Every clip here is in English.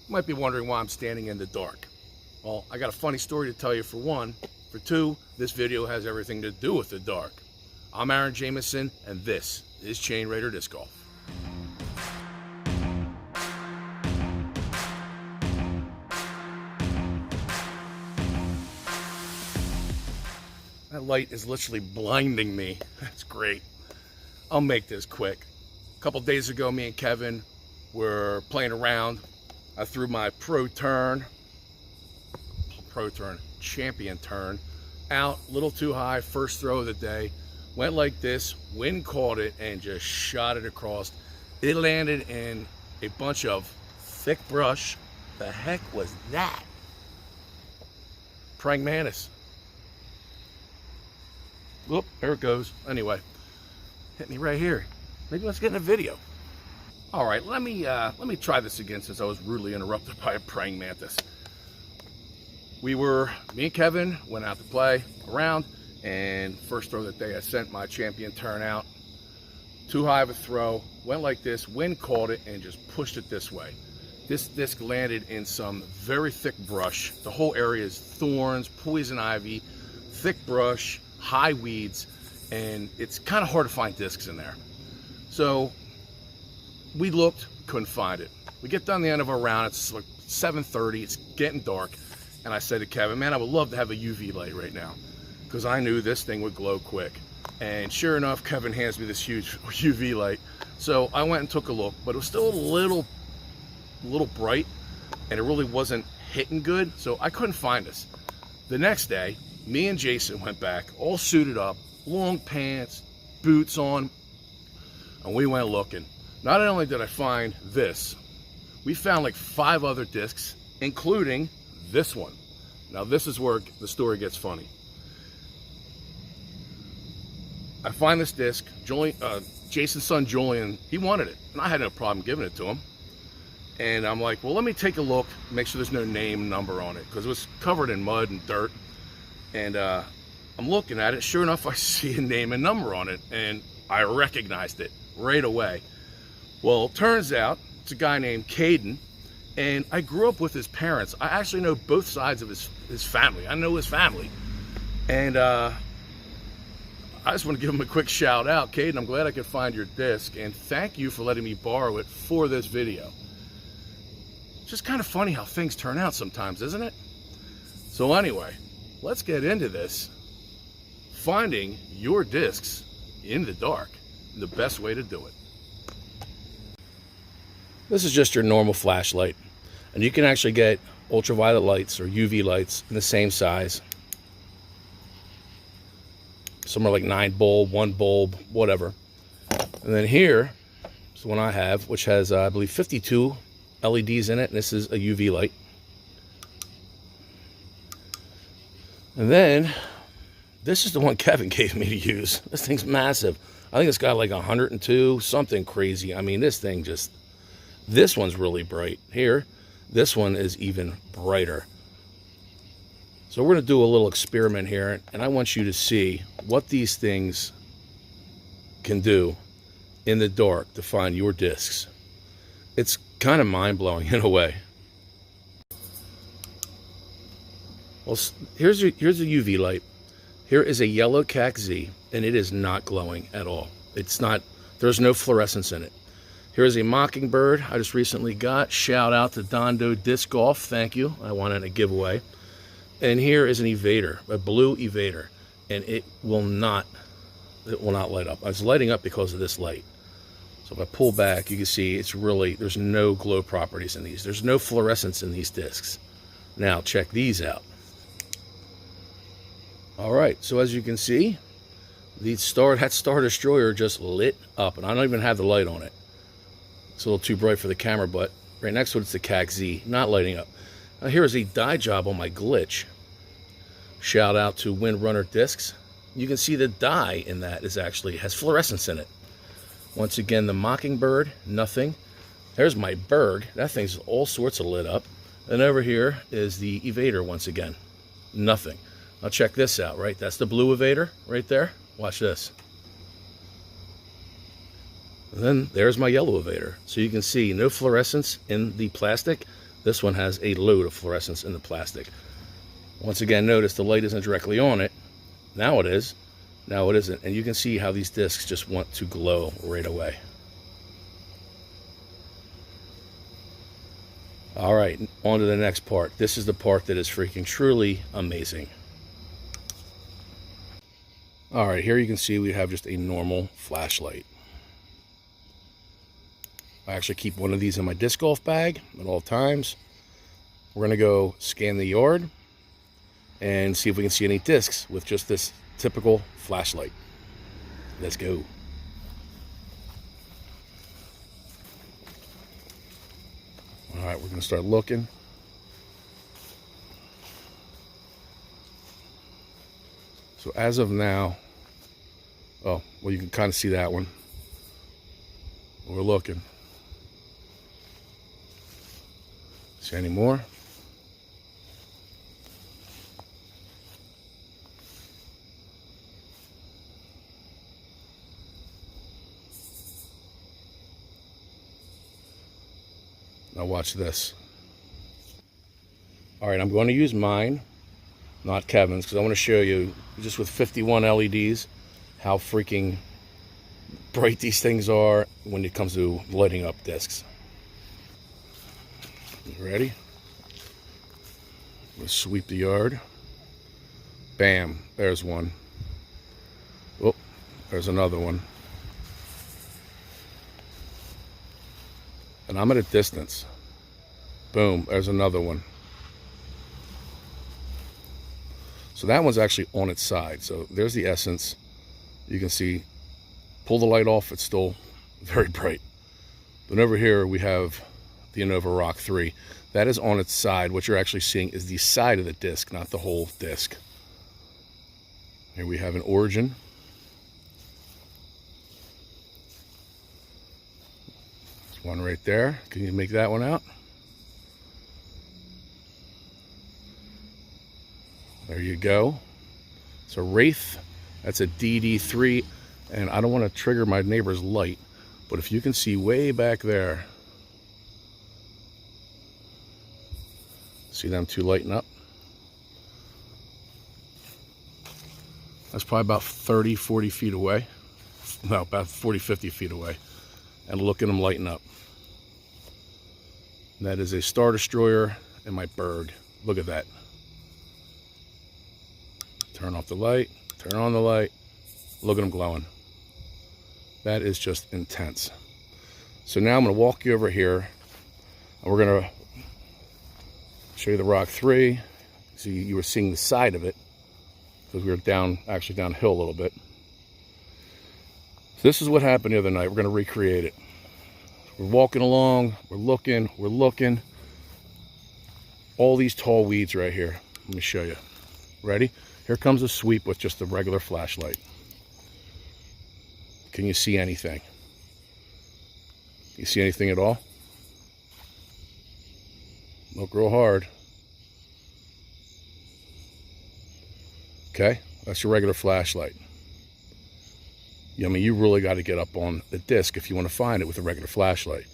You might be wondering why I'm standing in the dark. Well, I got a funny story to tell you for one. For two, this video has everything to do with the dark. I'm Aaron Jameson, and this is Chain Raider Disc Golf. That light is literally blinding me. That's great. I'll make this quick. A couple days ago, me and Kevin were playing around. I threw my pro turn, champion turn, out a little too high, first throw of the day. Went like this, wind caught it, and just shot it across. It landed in a bunch of thick brush. The heck was that? Praying mantis. Whoop, there it goes. Anyway, hit me right here. Maybe let's get in a video. All right, let me try this again since I was rudely interrupted by a praying mantis. Me and Kevin went out to play around, and first throw of the day I sent my champion turn out. Too high of a throw, went like this, wind caught it, and just pushed it this way. This disc landed in some very thick brush. The whole area is thorns, poison ivy, thick brush, high weeds, and it's kind of hard to find discs in there. So we looked, couldn't find it. We get done the end of our round, it's like 7:30, it's getting dark, and I said to Kevin, man, I would love to have a UV light right now, because I knew this thing would glow quick. And sure enough, Kevin hands me this huge UV light. So I went and took a look, but it was still a little bright, and it really wasn't hitting good, so I couldn't find this. The next day, me and Jason went back, all suited up, long pants, boots on, and we went looking. Not only did I find this, we found like 5 other discs, including this one. Now this is where the story gets funny. I find this disc, Jason's son Julian, he wanted it, and I had no problem giving it to him. And I'm like, well, let me take a look, make sure there's no name, number on it, because it was covered in mud and dirt. And I'm looking at it, sure enough, I see a name and number on it, and I recognized it right away. Well, it turns out it's a guy named Caden, and I grew up with his parents. I actually know both sides of his family. I know his family. And I just want to give him a quick shout out. Caden, I'm glad I could find your disc, and thank you for letting me borrow it for this video. It's just kind of funny how things turn out sometimes, isn't it? So anyway, let's get into this. Finding your discs in the dark, the best way to do it. This is just your normal flashlight, and you can actually get ultraviolet lights or UV lights in the same size. Some are like 9 bulb, 1 bulb, whatever. And then here is the one I have, which has I believe 52 LEDs in it, and this is a UV light. And then this is the one Kevin gave me to use. This thing's massive. I think it's got like 102, something crazy. I mean, this one's really bright. Here, this one is even brighter. So we're gonna do a little experiment here, and I want you to see what these things can do in the dark to find your discs. It's kind of mind-blowing in a way. Well, here's a UV light. Here is a yellow CAC Z, and it is not glowing at all. There's no fluorescence in it. Here's a mockingbird I just recently got. Shout out to Dondo Disc Golf, thank you. I wanted a giveaway. And here is an evader, a blue evader, and it will not light up. It's lighting up because of this light. So if I pull back, you can see there's no glow properties in these. There's no fluorescence in these discs. Now check these out. All right, so as you can see, that Star Destroyer just lit up, and I don't even have the light on it. It's a little too bright for the camera, but right next to it, it's the CAC Z, not lighting up. Now here is a dye job on my glitch. Shout out to Windrunner Discs. You can see the dye in that has fluorescence in it. Once again, the mockingbird, nothing. There's my Berg. That thing's all sorts of lit up. And over here is the evader once again. Nothing. Now check this out, right? That's the blue evader right there. Watch this. And then there's my yellow evader. So you can see no fluorescence in the plastic. This one has a load of fluorescence in the plastic. Once again, notice the light isn't directly on it. Now it is. Now it isn't. And you can see how these discs just want to glow right away. All right, on to the next part. This is the part that is freaking truly amazing. All right, here you can see we have just a normal flashlight. I actually keep one of these in my disc golf bag at all times. We're gonna go scan the yard and see if we can see any discs with just this typical flashlight. Let's go. All right, we're gonna start looking. So as of now, oh, well, you can kind of see that one. We're looking. See any more? Now watch this. All right, I'm going to use mine, not Kevin's, because I want to show you, just with 51 LEDs, how freaking bright these things are when it comes to lighting up discs. You ready? Let's sweep the yard. Bam, there's one. Oh, there's another one. And I'm at a distance. Boom, there's another one. So that one's actually on its side. So there's the essence. You can see, pull the light off, it's still very bright. But over here we have the Innova Rock 3. That is on its side. What you're actually seeing is the side of the disc, not the whole disc. Here we have an origin. There's one right there. Can you make that one out? There you go. It's a Wraith. That's a DD3. And I don't want to trigger my neighbor's light, but if you can see way back there, see them two lighting up? That's probably about 30, 40 feet away. No, about 40, 50 feet away. And look at them lighting up. And that is a Star Destroyer and my bird. Look at that. Turn off the light, turn on the light. Look at them glowing. That is just intense. So now I'm going to walk you over here, and we're going to show you the Rock 3. See, you were seeing the side of it because we were actually downhill a little bit. So this is what happened the other night. We're going to recreate it. We're walking along, we're looking. All these tall weeds right here. Let me show you. Ready? Here comes a sweep with just a regular flashlight. Can you see anything? You see anything at all? Look real hard. Okay, that's your regular flashlight. I mean, you really got to get up on the disc if you want to find it with a regular flashlight.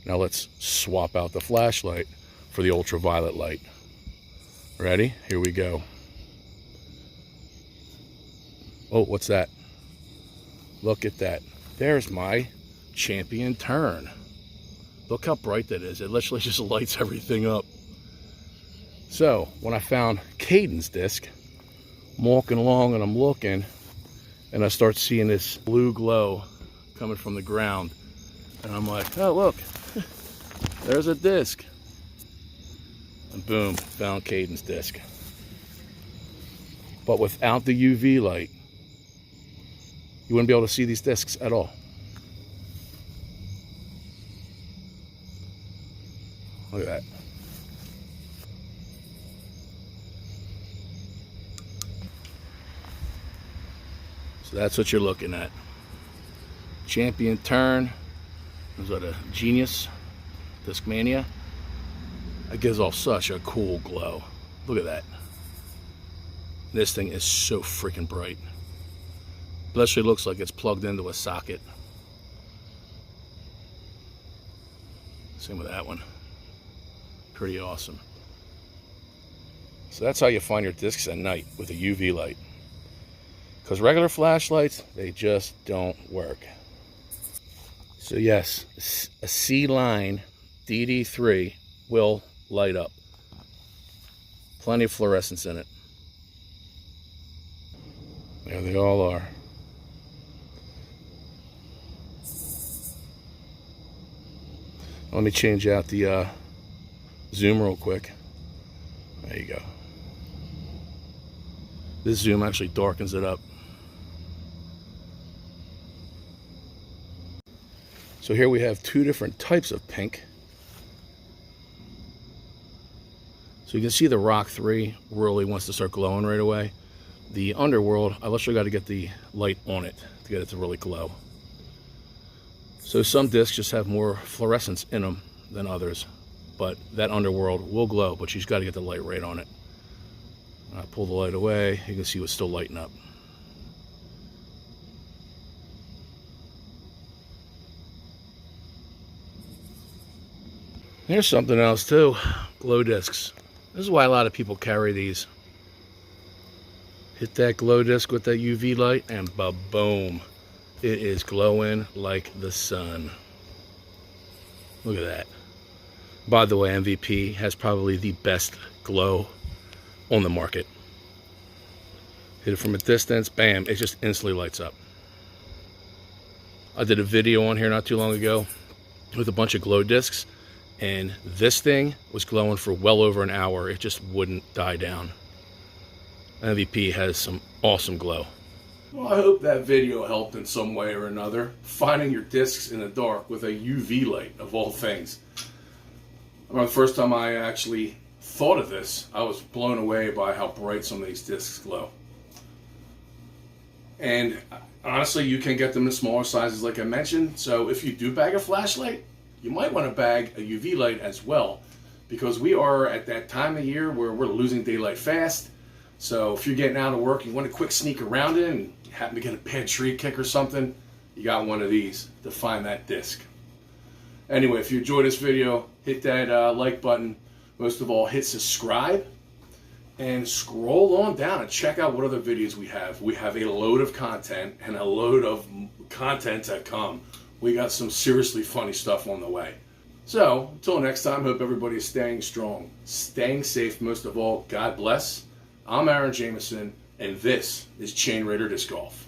Now let's swap out the flashlight for the ultraviolet light. Ready? Here we go. Oh, what's that? Look at that. There's my champion turn. Look how bright that is. It literally just lights everything up. So when I found Caden's disc, I'm walking along and I'm looking, and I start seeing this blue glow coming from the ground. And I'm like, oh, look, there's a disc. And boom, found Caden's disc. But without the UV light, you wouldn't be able to see these discs at all. Look at that. So that's what you're looking at. Champion turn. Is that a Genius Discmania? That gives off such a cool glow. Look at that. This thing is so freaking bright. Literally looks like it's plugged into a socket. Same with that one. Pretty awesome. So that's how you find your discs at night, with a UV light. Because regular flashlights, they just don't work. So yes, a C-line DD3 will light up. Plenty of fluorescence in it. There they all are. Let me change out the zoom real quick. There you go. This zoom actually darkens it up. So here we have two different types of pink. So you can see the Rock 3 really wants to start glowing right away. The Underworld, I literally got to get the light on it to get it to really glow. So some discs just have more fluorescence in them than others, but that Underworld will glow, but you've got to get the light right on it. I pull the light away, you can see it's still lighting up. Here's something else too, glow discs. This is why a lot of people carry these. Hit that glow disc with that UV light and ba-boom. It is glowing like the sun. Look at that. By the way, MVP has probably the best glow on the market. Hit it from a distance, bam, it just instantly lights up. I did a video on here not too long ago with a bunch of glow discs, and this thing was glowing for well over an hour. It just wouldn't die down. MVP has some awesome glow. Well, I hope that video helped in some way or another. Finding your discs in the dark with a UV light, of all things. I remember the first time I actually thought of this, I was blown away by how bright some of these discs glow. And honestly, you can get them in smaller sizes like I mentioned. So if you do bag a flashlight, you might want to bag a UV light as well, because we are at that time of year where we're losing daylight fast. So if you're getting out of work, you want a quick sneak around it and you happen to get a bad tree kick or something, you got one of these to find that disc. Anyway, if you enjoyed this video, hit that like button. Most of all, hit subscribe and scroll on down and check out what other videos we have. We have a load of content and a load of content to come. We got some seriously funny stuff on the way. So, until next time, hope everybody is staying strong, staying safe, most of all. God bless. I'm Aaron Jameson, and this is Chain Raider Disc Golf.